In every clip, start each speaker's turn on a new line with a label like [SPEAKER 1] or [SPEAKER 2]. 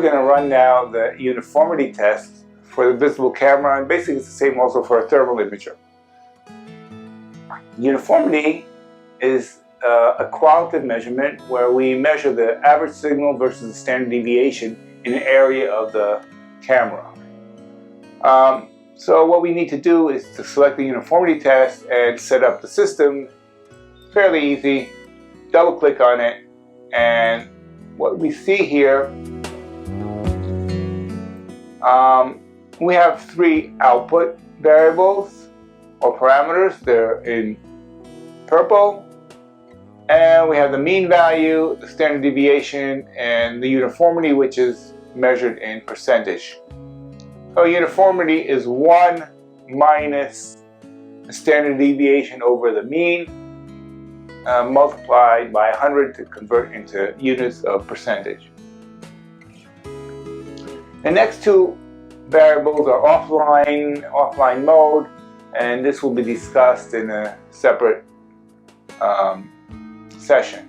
[SPEAKER 1] going to run now the uniformity test for the visible camera, and basically it's the same also for a thermal imager. Uniformity is a qualitative measurement where we measure the average signal versus the standard deviation in an area of the camera. So what we need to do is to select the uniformity test and set up the system. Fairly easy. Double click on it, and what we see here, we have three output variables or parameters. They're in purple, and we have the mean value, the standard deviation, and the uniformity, which is measured in percentage. So uniformity is 1 minus the standard deviation over the mean, multiplied by 100 to convert into units of percentage. The next two variables are offline mode, and this will be discussed in a separate session.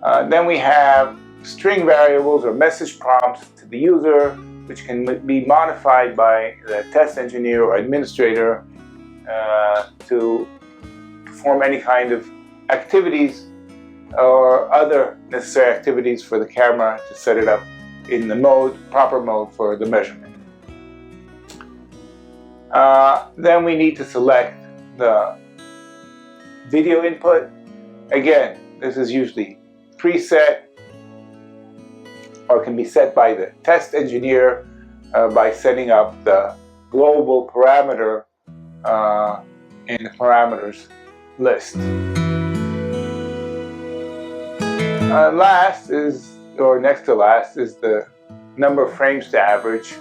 [SPEAKER 1] Then we have string variables or message prompts to the user, which can be modified by the test engineer or administrator to perform any kind of activities or other necessary activities for the camera to set it up in the proper mode for the measurement. Then we need to select the video input. Again, this is usually preset, or can be set by the test engineer by setting up the global parameter in the parameters list. Last is, or next to last, is the number of frames to average.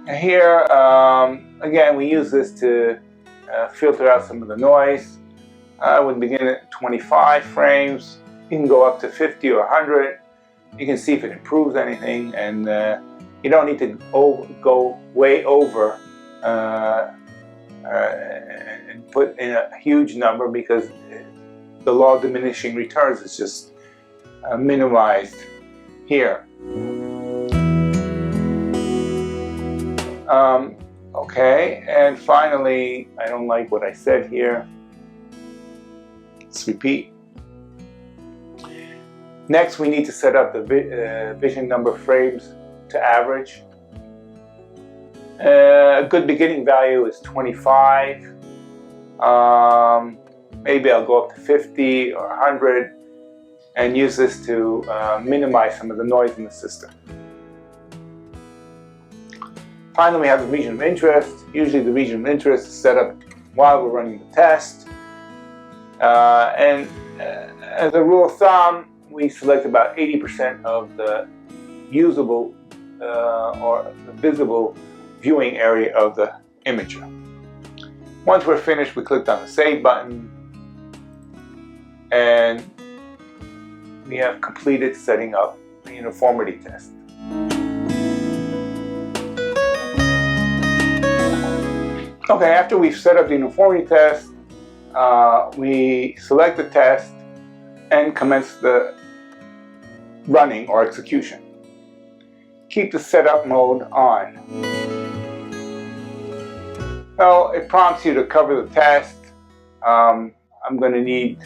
[SPEAKER 1] And here, again, we use this to filter out some of the noise. I would begin at 25 frames. You can go up to 50 or 100. You can see if it improves anything, and you don't need to go way over and put in a huge number, because the law of diminishing returns is just minimized here. Okay, and finally, I don't like what I said here. Let's repeat. Next, we need to set up the vision number of frames to average. A good beginning value is 25. Maybe I'll go up to 50 or 100 and use this to minimize some of the noise in the system. Finally, we have the region of interest. Usually the region of interest is set up while we're running the test. And as a rule of thumb, we select about 80% of the usable or the visible viewing area of the imager. Once we're finished, we click on the Save button, and we have completed setting up the uniformity test. Okay, after we've set up the uniformity test, we select the test and commence the running or execution. Keep the setup mode on. Well, it prompts you to cover the test. I'm going to need,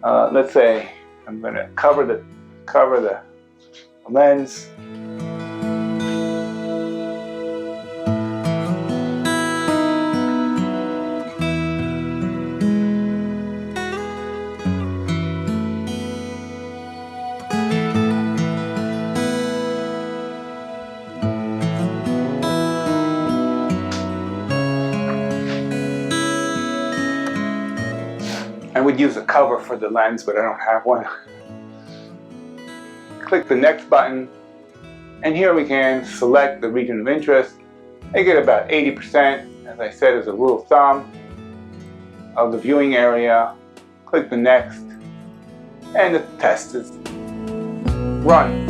[SPEAKER 1] let's say, I'm going to cover the lens. I would use a cover for the lens, but I don't have one. Click the next button, and here we can select the region of interest. I get about 80%, as I said, as a rule of thumb, of the viewing area. Click the next, and the test is run.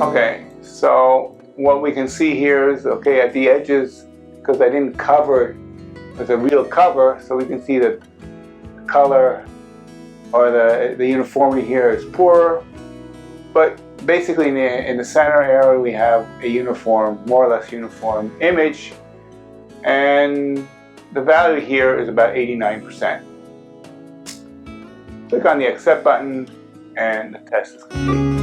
[SPEAKER 1] Okay, so what we can see here is, okay, at the edges, because I didn't cover it with a real cover, so we can see that the color or the uniformity here is poorer. But basically in the center area we have a uniform, more or less uniform image, and the value here is about 89%. Click on the accept button and the test is complete.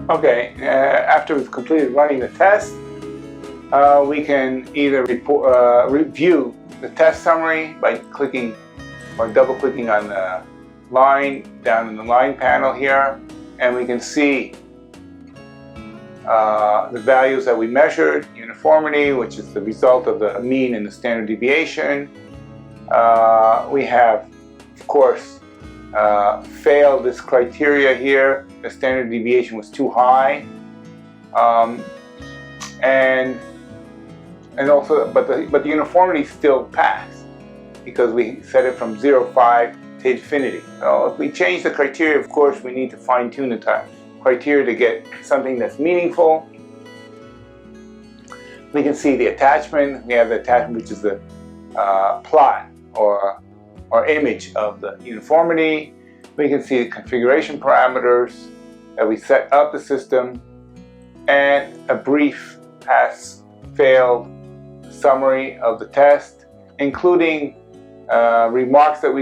[SPEAKER 1] Okay, after we've completed running the test, we can either review the test summary by clicking or double clicking on the line down in the line panel here, and we can see the values that we measured, uniformity, which is the result of the mean and the standard deviation. We have, of course, failed this criteria here. The standard deviation was too high, and also, but the uniformity still passed because we set it from 0.5 to infinity. So if we change the criteria, of course, we need to fine-tune the criteria to get something that's meaningful. We can see the attachment. We have the attachment, which is the plot or image of the uniformity. We can see the configuration parameters that we set up the system, and a brief pass-failed summary of the test, including remarks that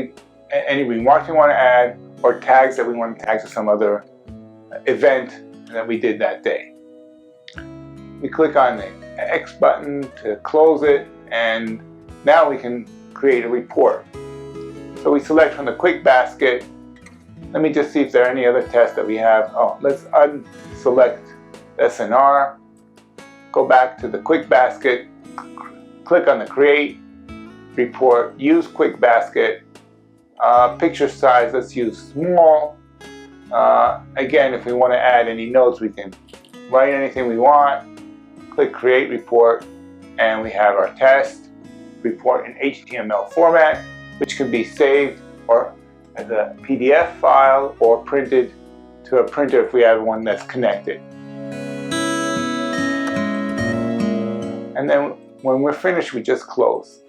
[SPEAKER 1] any remarks we want to add, or tags that we want to tag to some other event that we did that day. We click on the X button to close it, and now we can create a report. So we select from the quick basket. Let me just see if there are any other tests that we have. Oh, let's unselect SNR, go back to the quick basket, click on the create report, use quick basket, picture size, let's use small. Again, if we want to add any notes, we can write anything we want, click create report, and we have our test report in HTML format, which can be saved or as a PDF file or printed to a printer if we have one that's connected. And then when we're finished, we just close.